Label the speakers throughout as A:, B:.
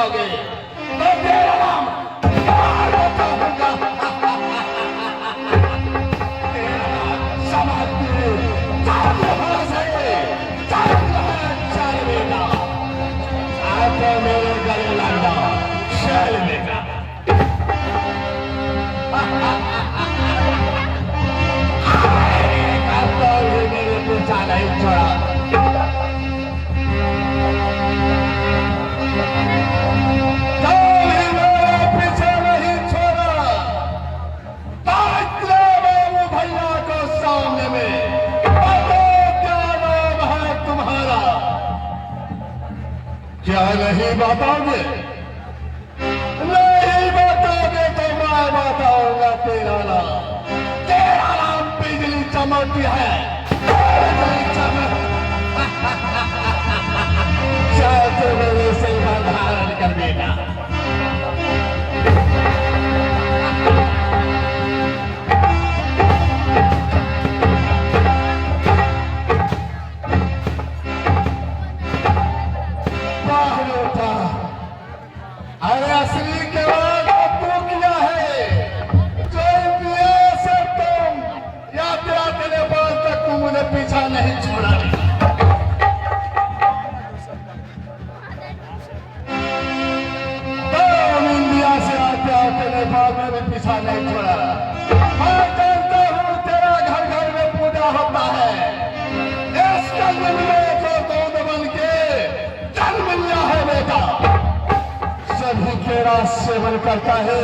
A: बताओगे तो तेरा नाम क्या बताऊंगा? समाधि चाल है, चल बेटा आके मेरे गले लगा, चल बेटा। मेरे पीछा नहीं छोड़ा। पीछे नहीं छोड़ा। बाबू भैया को सामने में क्या नाम है तुम्हारा? क्या नहीं बताओगे? नहीं बताओगे तो मैं बताऊंगा तेरा नाम। तेरा नाम बिजली चमकती है, बिजली चमक। चाहे मेरे से धारण कर बेटा। अरे असली के बाद तू किया है जो किया से तुम यात्रा के बाद तक तुम मुझे पीछा नहीं छोड़ा। तुम इंडिया से आते आते नेपाल में भी पीछा नहीं छोड़ा। मैं जानता हूँ तेरा घर घर में पूजा होता है। इस जन्म में जो दूध बन के जन्म लिया है बेटा, सभी केरा सेवन करता है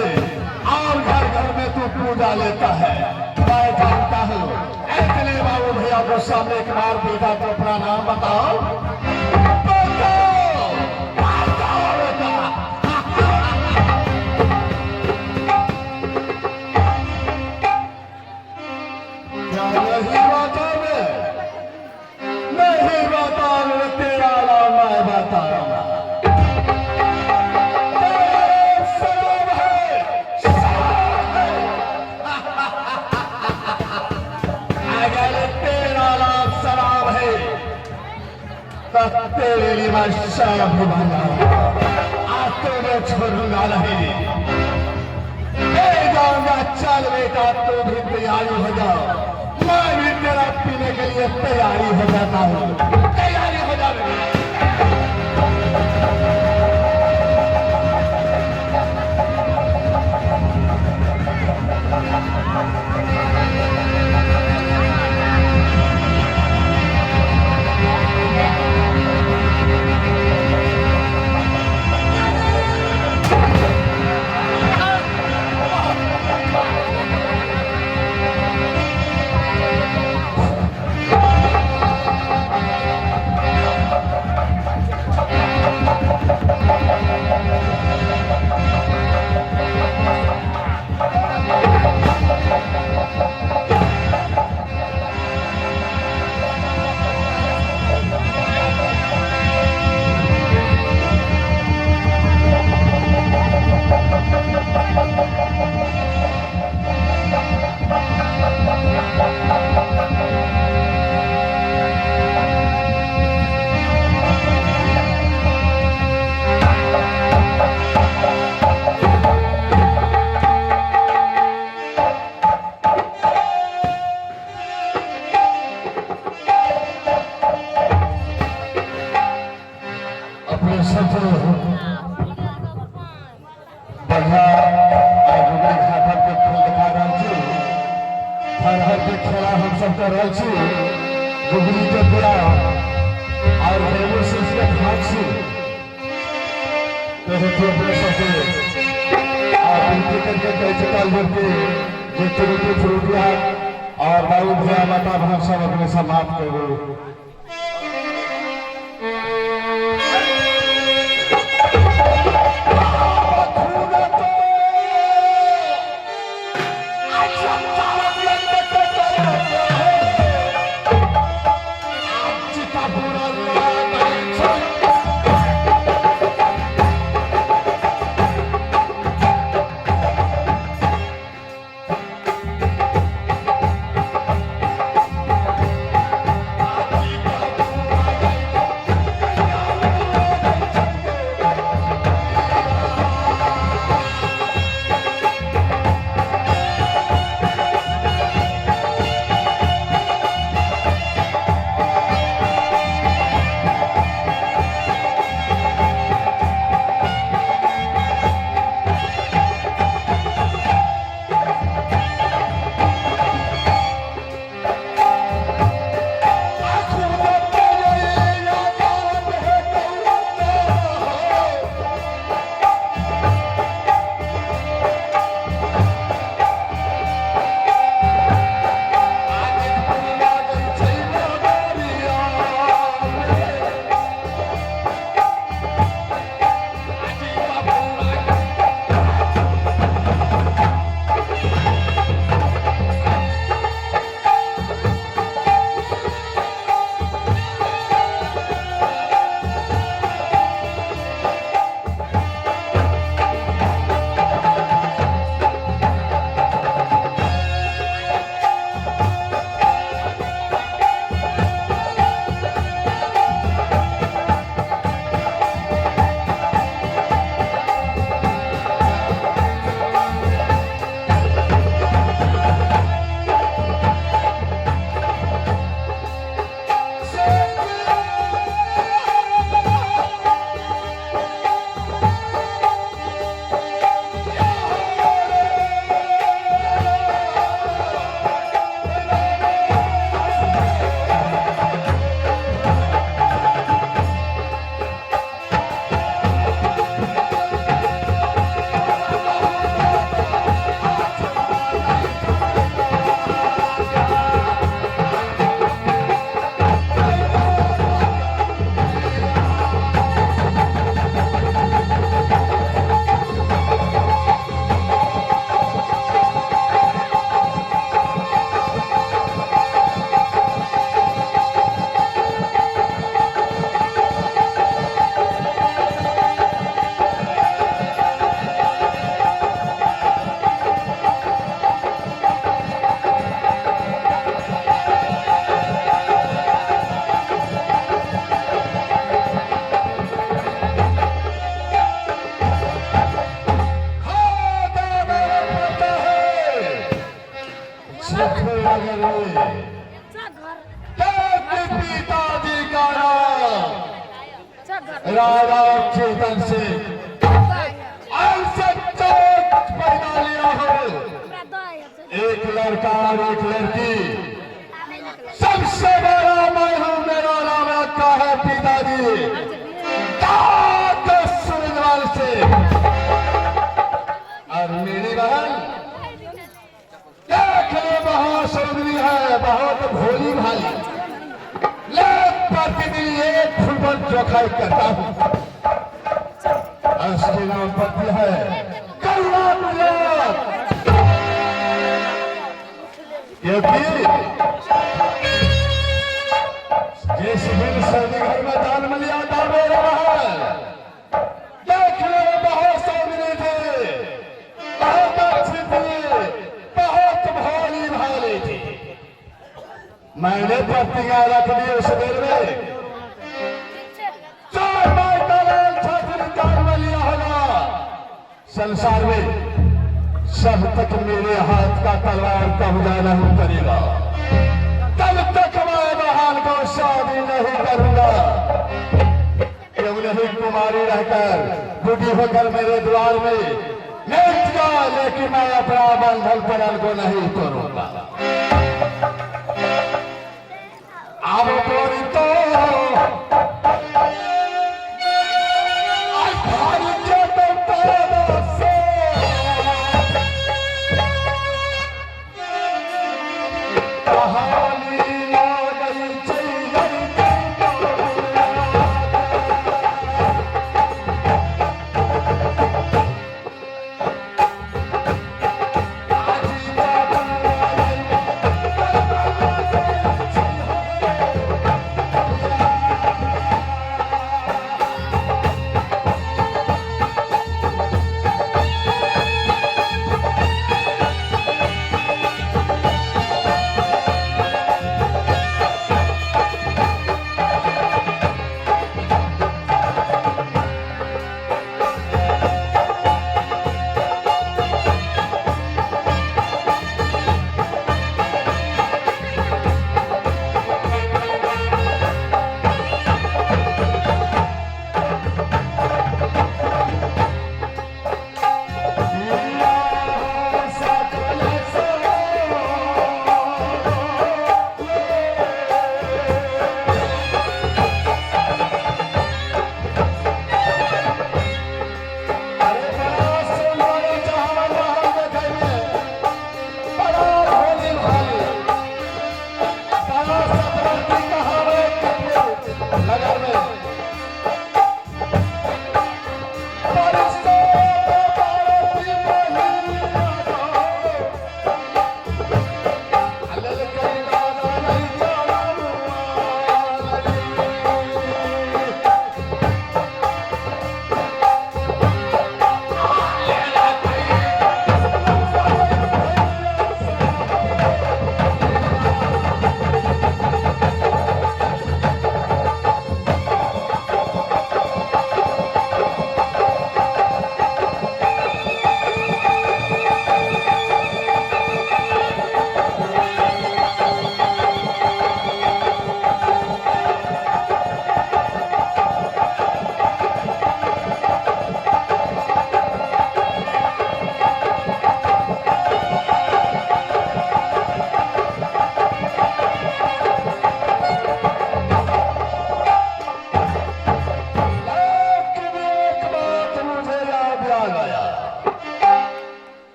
A: और घर घर में तू पूजा लेता है। मैं जानता हूँ। इतने बाबू भैया को सामने एक बार बेटा तो अपना नाम बताओ। बताओ, बताओ बेटा। क्या नहीं बताओगे? नहीं बताओगे तेरा नाम मैं बताऊंगा। तेरे लिए मैं शराब भी बनाऊंगा। आज तो मैं छोड़ूंगा नहीं। जाऊंगा। चल बेटा तू भी तैयारी हो जाओ। मैं भी तेरा पीने के लिए तैयारी हो जाता हूँ। तैयारी हो जाओ। खेला हम सब कर रहे गुगली के पूरा और देवो से इसके भाग से तेरे तो अपने सबके और इनके करके कैसे काल करके जो चुरुटी चुरुटिया और बाबू भैया माता भाग सब अपने समाप्त करो। बखाई करता हूँ। उसके नाम पर है कल्याण गुजरात। जिस दिन सभी घर में दान मिलिया दान हो रहा है, देखने में बहुत सौंदर्य थी, बहुत अच्छी थी, बहुत भोली भाली थी। मैंने पत्तियां रख दी उस दिन में, चार बार दलाल छात्र दान मिलिया होगा। संसार में सब तक मेरे हाथ का तलवार कब्जा नहीं करेगा, तब तक मैं बहाल को शादी नहीं करूंगा। क्यों नहीं कुमारी रहकर बूढ़ी होकर मेरे द्वार में लेट जा, लेकिन मैं अपना बंधन पड़ल को नहीं तोड़ूंगा। अब बोरी तो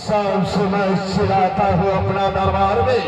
A: सब समय चिराता हूँ अपना दरबार में।